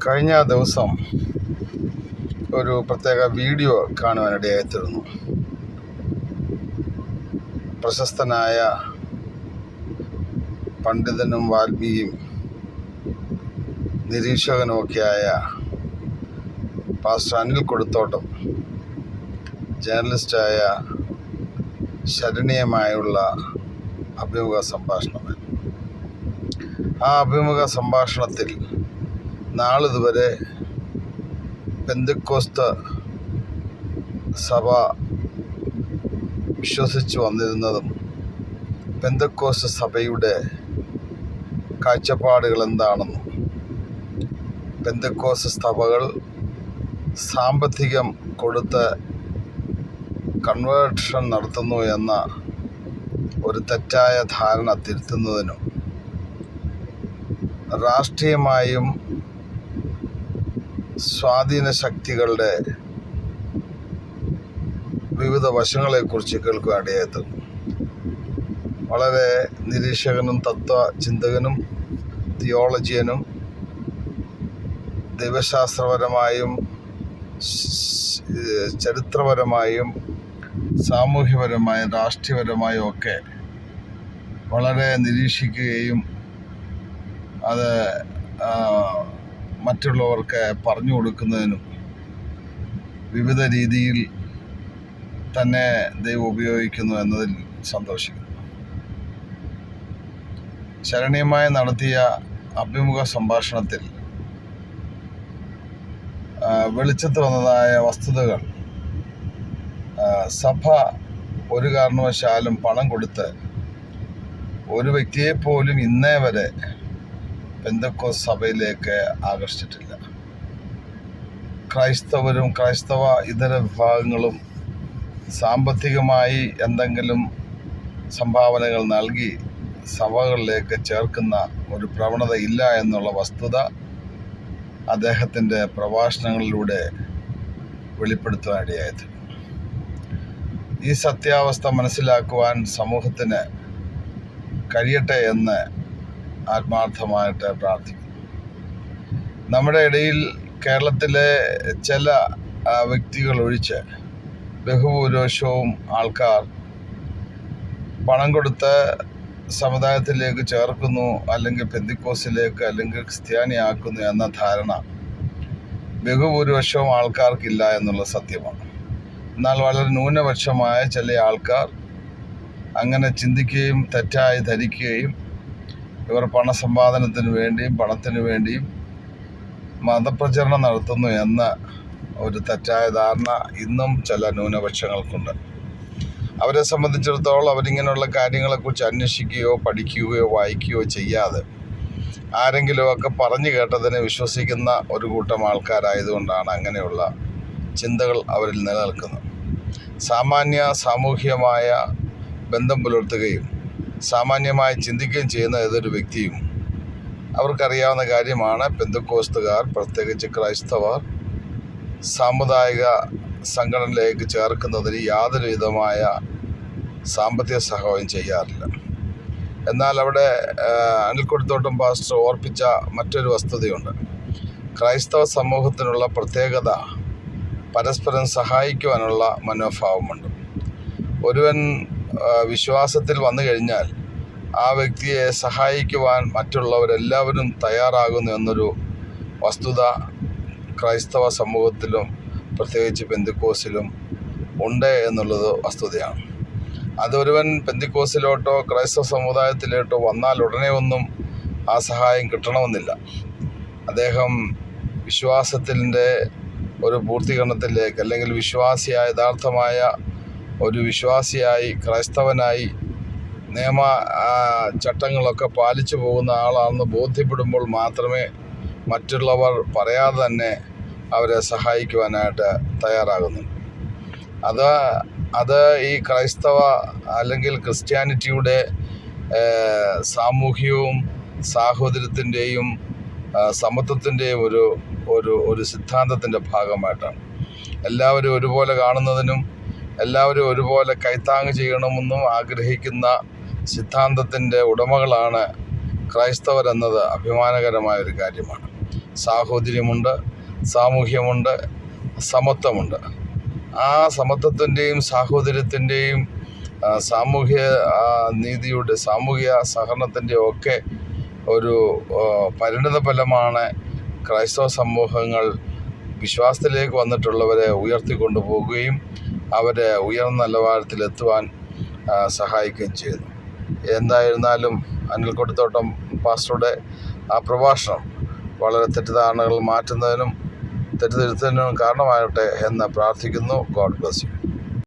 കഴിഞ്ഞ ദിവസം ഒരു പ്രത്യേക വീഡിയോ കാണുവാനിടയായിത്തീർന്നു. പ്രശസ്തനായ പണ്ഡിതനും വാൽമീകിയും നിരീക്ഷകനുമൊക്കെയായ പാസ്റ്റർ അനിൽ കൊടുത്തോട്ടം ജേർണലിസ്റ്റായ ശരണീയമായുള്ള അഭിമുഖ സംഭാഷണം. ആ അഭിമുഖ സംഭാഷണത്തിൽ നാളിതുവരെ പെന്തക്കോസ്ത് സഭ വിശ്വസിച്ചു വന്നിരുന്നതും പെന്തക്കോസ്ത് സഭയുടെ കാഴ്ചപ്പാടുകൾ എന്താണെന്നും പെന്തക്കോസ്ത് സഭകൾ സാമ്പത്തികം കൊടുത്ത് കൺവേർഷൻ നടത്തുന്നു എന്ന ഒരു തെറ്റായ ധാരണ തിരുത്തുന്നതിനും രാഷ്ട്രീയമായും സ്വാധീന ശക്തികളുടെ വിവിധ വശങ്ങളെക്കുറിച്ച് കേൾക്കുവാനിടയായിത്തീർന്നു. വളരെ നിരീക്ഷകനും തത്വചിന്തകനും തിയോളജിയനും ദൈവശാസ്ത്രപരമായും ചരിത്രപരമായും സാമൂഹ്യപരമായും രാഷ്ട്രീയപരമായും ഒക്കെ വളരെ നിരീക്ഷിക്കുകയും അത് മറ്റുള്ളവർക്ക് പറഞ്ഞു കൊടുക്കുന്നതിനും വിവിധ രീതിയിൽ തന്നെ ദൈവം ഉപയോഗിക്കുന്നു എന്നതിൽ സന്തോഷിക്കുന്നു. ശരണീയമായി നടത്തിയ അഭിമുഖ സംഭാഷണത്തിൽ വെളിച്ചത്ത് വന്നതായ വസ്തുതകൾ, സഭ ഒരു കാരണവശാലും പണം കൊടുത്ത് ഒരു വ്യക്തിയെപ്പോലും ഇന്നേ വരെ പെന്തക്കോസ്ത് സഭയിലേക്ക് ആകർഷിച്ചിട്ടില്ല. ക്രൈസ്തവരും ക്രൈസ്തവ ഇതര വിഭാഗങ്ങളും സാമ്പത്തികമായി എന്തെങ്കിലും സംഭാവനകൾ നൽകി സഭകളിലേക്ക് ചേർക്കുന്ന ഒരു പ്രവണത ഇല്ല എന്നുള്ള വസ്തുത അദ്ദേഹത്തിൻ്റെ പ്രഭാഷണങ്ങളിലൂടെ വെളിപ്പെടുത്തുവാനിടയായത്. ഈ സത്യാവസ്ഥ മനസ്സിലാക്കുവാൻ സമൂഹത്തിന് കഴിയട്ടെ എന്ന് ആത്മാർത്ഥമായിട്ട് പ്രാർത്ഥിക്കുന്നു. നമ്മുടെ ഇടയിൽ കേരളത്തിലെ ചില വ്യക്തികൾ ഒഴിച്ച് ബഹുഭൂരിപക്ഷവും ആൾക്കാർ പണം കൊടുത്ത് സമുദായത്തിലേക്ക് ചേർക്കുന്നു, അല്ലെങ്കിൽ പെന്തക്കോസ്തിലേക്ക്, അല്ലെങ്കിൽ ക്രിസ്ത്യാനിയാക്കുന്നു എന്ന ധാരണ ബഹുഭൂരിപക്ഷവും ആൾക്കാർക്കില്ല എന്നുള്ള സത്യമാണ്. എന്നാൽ വളരെ ന്യൂനപക്ഷമായ ചില ആൾക്കാർ അങ്ങനെ ചിന്തിക്കുകയും തെറ്റായി ധരിക്കുകയും ഇവർ പണസമ്പാദനത്തിന് വേണ്ടിയും പണത്തിന് വേണ്ടിയും മതപ്രചരണം നടത്തുന്നു എന്ന ഒരു തെറ്റായ ധാരണ ഇന്നും ചില ന്യൂനപക്ഷങ്ങൾക്കുണ്ട്. അവരെ സംബന്ധിച്ചിടത്തോളം അവരിങ്ങനെയുള്ള കാര്യങ്ങളെക്കുറിച്ച് അന്വേഷിക്കുകയോ പഠിക്കുകയോ വായിക്കുകയോ ചെയ്യാതെ ആരെങ്കിലുമൊക്കെ പറഞ്ഞു കേട്ടതിനെ വിശ്വസിക്കുന്ന ഒരു കൂട്ടം ആൾക്കാരായതുകൊണ്ടാണ് അങ്ങനെയുള്ള ചിന്തകൾ അവരിൽ നിലനിൽക്കുന്നത്. സാമൂഹികമായ ബന്ധം പുലർത്തുകയും സാമാന്യമായി ചിന്തിക്കുകയും ചെയ്യുന്ന ഏതൊരു വ്യക്തിയും അവർക്കറിയാവുന്ന കാര്യമാണ്, പെന്തക്കോസ്തുകാർ, പ്രത്യേകിച്ച് ക്രൈസ്തവർ, സാമുദായിക സംഘടനയിലേക്ക് ചേർക്കുന്നതിന് യാതൊരു വിധമായ സാമ്പത്തിക സഹായം ചെയ്യാറില്ല. എന്നാൽ അവിടെ അനിൽ കൊടുത്തോട്ടം പാസ്റ്റർ ഓർപ്പിച്ച മറ്റൊരു വസ്തുതയുണ്ട്. ക്രൈസ്തവ സമൂഹത്തിനുള്ള പ്രത്യേകത പരസ്പരം സഹായിക്കുവാനുള്ള മനോഭാവമുണ്ട്. ഒരുവൻ വിശ്വാസത്തിൽ വന്നു കഴിഞ്ഞാൽ ആ വ്യക്തിയെ സഹായിക്കുവാൻ മറ്റുള്ളവരെല്ലാവരും തയ്യാറാകുന്നു എന്നൊരു വസ്തുത ക്രൈസ്തവ സമൂഹത്തിലും പ്രത്യേകിച്ച് പെന്തക്കോസ്തിലും ഉണ്ട് എന്നുള്ളത് വസ്തുതയാണ്. അതൊരുവൻ പെന്തക്കോസ്തിലോട്ടോ ക്രൈസ്തവ സമുദായത്തിലോട്ടോ വന്നാൽ ഉടനെ ഒന്നും ആ സഹായം കിട്ടണമെന്നില്ല. അദ്ദേഹം വിശ്വാസത്തിൻ്റെ ഒരു പൂർത്തീകരണത്തിലേക്ക്, അല്ലെങ്കിൽ യഥാർത്ഥമായ ഒരു വിശ്വാസിയായി, ക്രൈസ്തവനായി നിയമ ചട്ടങ്ങളൊക്കെ പാലിച്ചു പോകുന്ന ആളാണെന്ന് ബോധ്യപ്പെടുമ്പോൾ മാത്രമേ മറ്റുള്ളവർ പറയാതെ തന്നെ അവരെ സഹായിക്കുവാനായിട്ട് തയ്യാറാകുന്നുണ്ട്. അത് ഈ ക്രൈസ്തവ അല്ലെങ്കിൽ ക്രിസ്ത്യാനിറ്റിയുടെ സാമൂഹികവും സാഹോദര്യത്തിൻ്റെയും സമത്വത്തിൻ്റെയും ഒരു സിദ്ധാന്തത്തിൻ്റെ ഭാഗമായിട്ടാണ്. എല്ലാവരും ഒരുപോലെ കാണുന്നതിനും എല്ലാവരും ഒരുപോലെ കൈത്താങ്ങ് ചെയ്യണമെന്നും ആഗ്രഹിക്കുന്ന സിദ്ധാന്തത്തിൻ്റെ ഉടമകളാണ് ക്രൈസ്തവരെന്നത് അഭിമാനകരമായൊരു കാര്യമാണ്. സാഹോദര്യമുണ്ട്, സാമൂഹ്യമുണ്ട്, സമത്വമുണ്ട്. ആ സമത്വത്തിൻ്റെയും സാഹോദര്യത്തിൻ്റെയും സാമൂഹ്യ നീതിയുടെ സാമൂഹ്യ സഹകരണത്തിൻ്റെയും ഒക്കെ ഒരു പരിണിത ഫലമാണ് ക്രൈസ്തവ സമൂഹങ്ങൾ വിശ്വാസത്തിലേക്ക് വന്നിട്ടുള്ളവരെ ഉയർത്തിക്കൊണ്ടു പോകുകയും അവരെ ഉയർന്ന നിലവാരത്തിലെത്തുവാൻ സഹായിക്കുകയും ചെയ്യുന്നു. എന്തായിരുന്നാലും അനിൽ കൊടിത്തോട്ടം പാസ്റ്ററുടെ ആ പ്രഭാഷണം വളരെ തെറ്റിദ്ധാരണകൾ മാറ്റുന്നതിനും തെറ്റിദ്ധരുത്തുന്നതിനും കാരണമാകട്ടെ എന്ന് പ്രാർത്ഥിക്കുന്നു. God bless you.